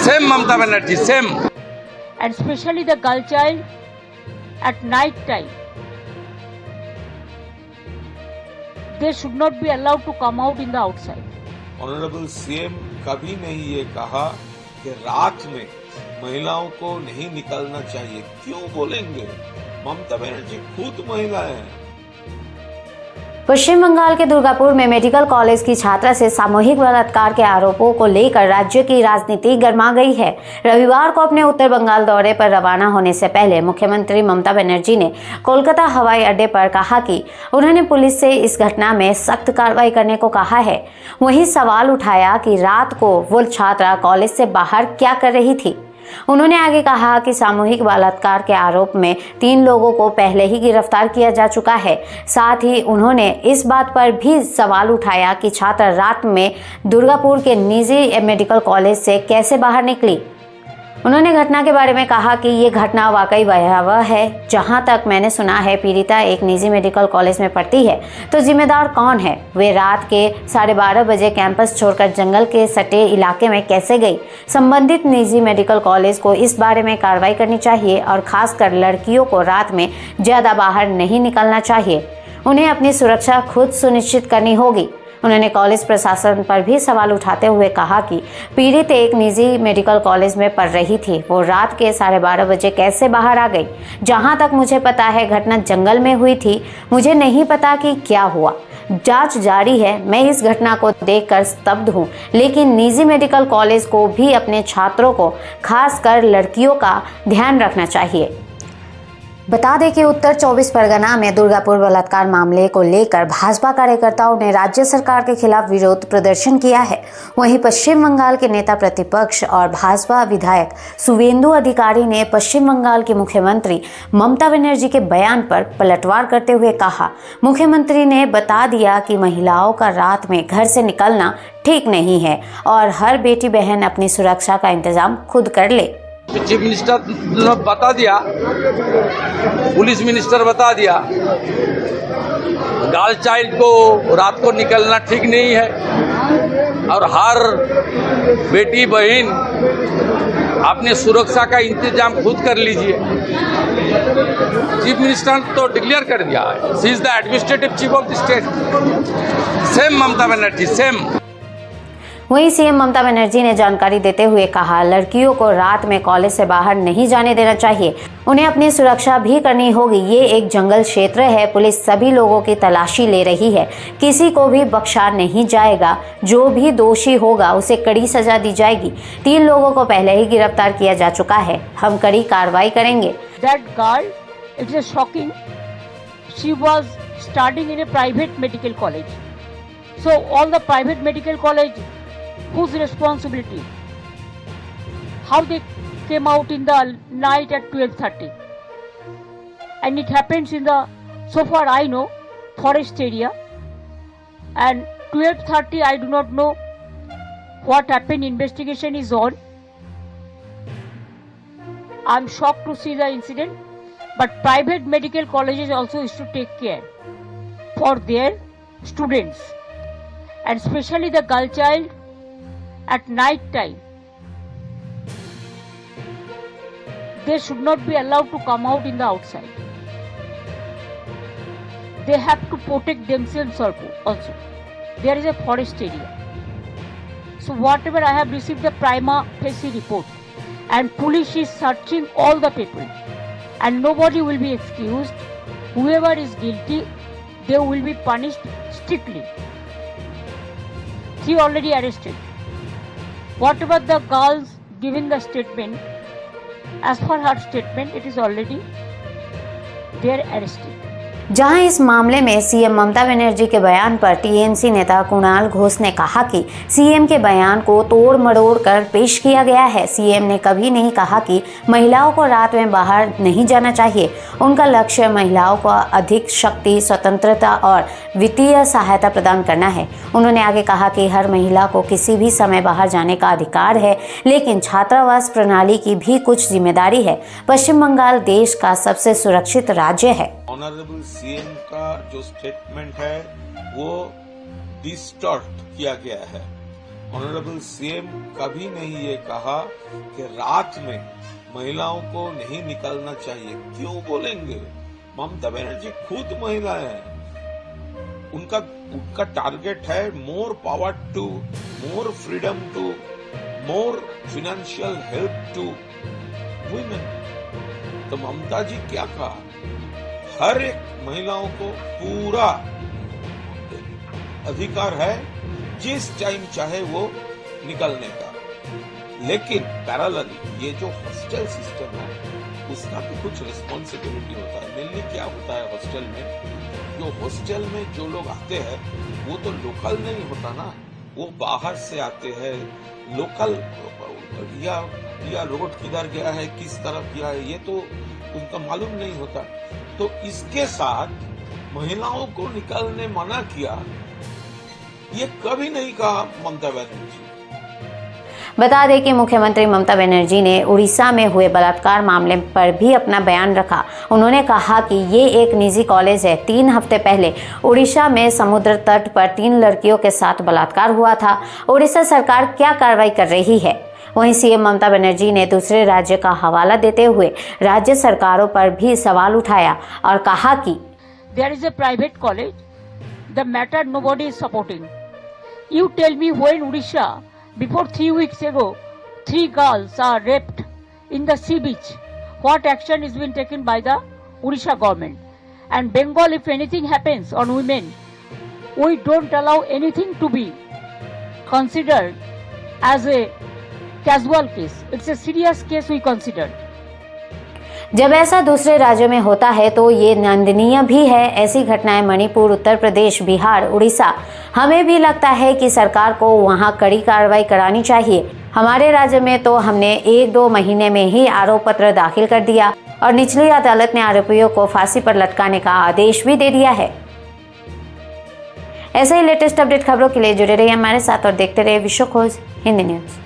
Same Mamata Banerjee, same. And especially the girl child at night time. They should not be allowed to come out in the outside. Honourable CM कभी नहीं ये कहा कि रात में महिलाओं को नहीं निकलना चाहिए। क्यों बोलेंगे? ममता बनर्जी खुद महिला है। पश्चिम बंगाल के दुर्गापुर में मेडिकल कॉलेज की छात्रा से सामूहिक बलात्कार के आरोपों को लेकर राज्य की राजनीति गर्मा गई है। रविवार को अपने उत्तर बंगाल दौरे पर रवाना होने से पहले मुख्यमंत्री ममता बनर्जी ने कोलकाता हवाई अड्डे पर कहा कि उन्होंने पुलिस से इस घटना में सख्त कार्रवाई करने को कहा है। वहीं सवाल उठाया कि रात को वो छात्रा कॉलेज से बाहर क्या कर रही थी। उन्होंने आगे कहा कि सामूहिक बलात्कार के आरोप में 3 लोगों को पहले ही गिरफ्तार किया जा चुका है। साथ ही उन्होंने इस बात पर भी सवाल उठाया कि छात्रा रात में दुर्गापुर के निजी मेडिकल कॉलेज से कैसे बाहर निकली। उन्होंने घटना के बारे में कहा कि ये घटना वाकई भयावह है। जहां तक मैंने सुना है, पीड़िता एक निजी मेडिकल कॉलेज में पढ़ती है, तो जिम्मेदार कौन है? वे रात के 12:30 बजे कैंपस छोड़कर जंगल के सटे इलाके में कैसे गई? संबंधित निजी मेडिकल कॉलेज को इस बारे में कार्रवाई करनी चाहिए और खासकर लड़कियों को रात में ज़्यादा बाहर नहीं निकलना चाहिए। उन्हें अपनी सुरक्षा खुद सुनिश्चित करनी होगी। उन्होंने कॉलेज प्रशासन पर भी सवाल उठाते हुए कहा कि पीड़ित एक निजी मेडिकल कॉलेज में पढ़ रही थी, वो रात के 12:30 बजे कैसे बाहर आ गई? जहां तक मुझे पता है, घटना जंगल में हुई थी। मुझे नहीं पता कि क्या हुआ। जांच जारी है। मैं इस घटना को देखकर स्तब्ध हूं, लेकिन निजी मेडिकल कॉलेज को भी अपने छात्रों को, खासकर लड़कियों का ध्यान रखना चाहिए। बता दें कि उत्तर 24 परगना में दुर्गापुर बलात्कार मामले को लेकर भाजपा कार्यकर्ताओं ने राज्य सरकार के खिलाफ विरोध प्रदर्शन किया है। वहीं पश्चिम बंगाल के नेता प्रतिपक्ष और भाजपा विधायक शुवेंदु अधिकारी ने पश्चिम बंगाल के मुख्यमंत्री ममता बनर्जी के बयान पर पलटवार करते हुए कहा, मुख्यमंत्री ने बता दिया कि महिलाओं का रात में घर से निकलना ठीक नहीं है और हर बेटी बहन अपनी सुरक्षा का इंतजाम खुद कर ले। चीफ मिनिस्टर ने बता दिया, पुलिस मिनिस्टर बता दिया, गर्ल चाइल्ड को रात को निकलना ठीक नहीं है और हर बेटी बहन अपने सुरक्षा का इंतजाम खुद कर लीजिए। चीफ मिनिस्टर ने तो डिक्लेयर कर दिया है, she is the administrative chief of the state. Same Mamata Banerjee, same. वहीं सीएम ममता बनर्जी ने जानकारी देते हुए कहा, लड़कियों को रात में कॉलेज से बाहर नहीं जाने देना चाहिए। उन्हें अपनी सुरक्षा भी करनी होगी। ये एक जंगल क्षेत्र है। पुलिस सभी लोगों की तलाशी ले रही है। किसी को भी बख्शा नहीं जाएगा। जो भी दोषी होगा उसे कड़ी सजा दी जाएगी। 3 लोगों को पहले ही गिरफ्तार किया जा चुका है। हम कड़ी कार्रवाई करेंगे। That girl, it is shocking. She was studying in a private medical college. So all the private medical college, whose responsibility? How they came out in the night at 12:30? And it happens in the, so far I know, forest area. And 12:30, I do not know what happened. Investigation is on. I'm shocked to see the incident. But private medical colleges also is to take care for their students. And especially the girl child at night time. They should not be allowed to come out in the outside. They have to protect themselves also. There is a forest area. So whatever I have received the prima facie report, and police is searching all the people, and nobody will be excused. Whoever is guilty, they will be punished strictly. 3 already arrested. Whatever the girls given the statement, as per her statement, it is already they are arrested. जहां इस मामले में CM Mamata Banerjee के बयान पर TMC नेता कुणाल घोष ने कहा कि सीएम के बयान को तोड़ मरोड़ कर पेश किया गया है। सीएम ने कभी नहीं कहा कि महिलाओं को रात में बाहर नहीं जाना चाहिए। उनका लक्ष्य महिलाओं को अधिक शक्ति, स्वतंत्रता और वित्तीय सहायता प्रदान करना है। उन्होंने आगे कहा कि हर महिला को किसी भी समय बाहर जाने का अधिकार है, लेकिन छात्रावास प्रणाली की भी कुछ जिम्मेदारी है। पश्चिम बंगाल देश का सबसे सुरक्षित राज्य है। ऑनरेबल सीएम का जो स्टेटमेंट है वो डिस्टॉर्ट किया गया है। ऑनरेबल सीएम कभी नहीं ये कहा कि रात में महिलाओं को नहीं निकलना चाहिए। क्यों बोलेंगे? ममता बनर्जी खुद महिला है। उनका टारगेट है more power to, more freedom to, more financial help to women. तो ममता जी क्या कहा? हर एक महिलाओं को पूरा अधिकार है जिस टाइम चाहे वो निकलने का। लेकिन पैरेलली ये जो हॉस्टल सिस्टम है उसका भी कुछ रिस्पॉन्सिबिलिटी होता है। मेनली क्या होता है हॉस्टल में, जो हॉस्टल में जो लोग आते हैं वो तो लोकल नहीं होता ना, वो बाहर से आते हैं। लोकल या रोड किधर गया है, किस तरफ गया है, ये तो उनका मालूम नहीं होता। तो इसके साथ महिलाओं को निकलने मना किया, ये कभी नहीं कहा ममता बनर्जी। बता दें कि मुख्यमंत्री ममता बनर्जी ने उड़ीसा में हुए बलात्कार मामले पर भी अपना बयान रखा। उन्होंने कहा कि ये एक निजी कॉलेज है। 3 हफ्ते पहले उड़ीसा में समुद्र तट पर 3 लड़कियों के साथ बलात्कार हुआ था। उड़ीसा सरकार क्या कार्रवाई कर रही है? वहीं सीएम ममता बनर्जी ने दूसरे राज्य का हवाला देते हुए राज्य सरकारों पर भी सवाल उठाया और कहा कि There is a private college. The matter nobody is supporting. You tell me when Odisha, before 3 weeks ago, 3 girls are raped in the sea beach. What action is being taken by the Odisha government? And Bengal, if anything happens on women, we don't allow anything to be considered as a casual case. It's a serious case we consider. जब ऐसा दूसरे राज्यों में होता है तो ये निंदनीय भी है। ऐसी घटनाएं मणिपुर, उत्तर प्रदेश, बिहार, उड़ीसा, हमें भी लगता है कि सरकार को वहां कड़ी कार्रवाई करानी चाहिए। हमारे राज्य में तो हमने 1-2 महीने में ही आरोप पत्र दाखिल कर दिया और निचली अदालत ने आरोपियों को फांसी पर लटकाने का आदेश भी दे दिया है। ऐसे ही लेटेस्ट अपडेट खबरों के लिए जुड़े रहिए हमारे साथ और देखते रहिए विश्व खोज हिंदी न्यूज।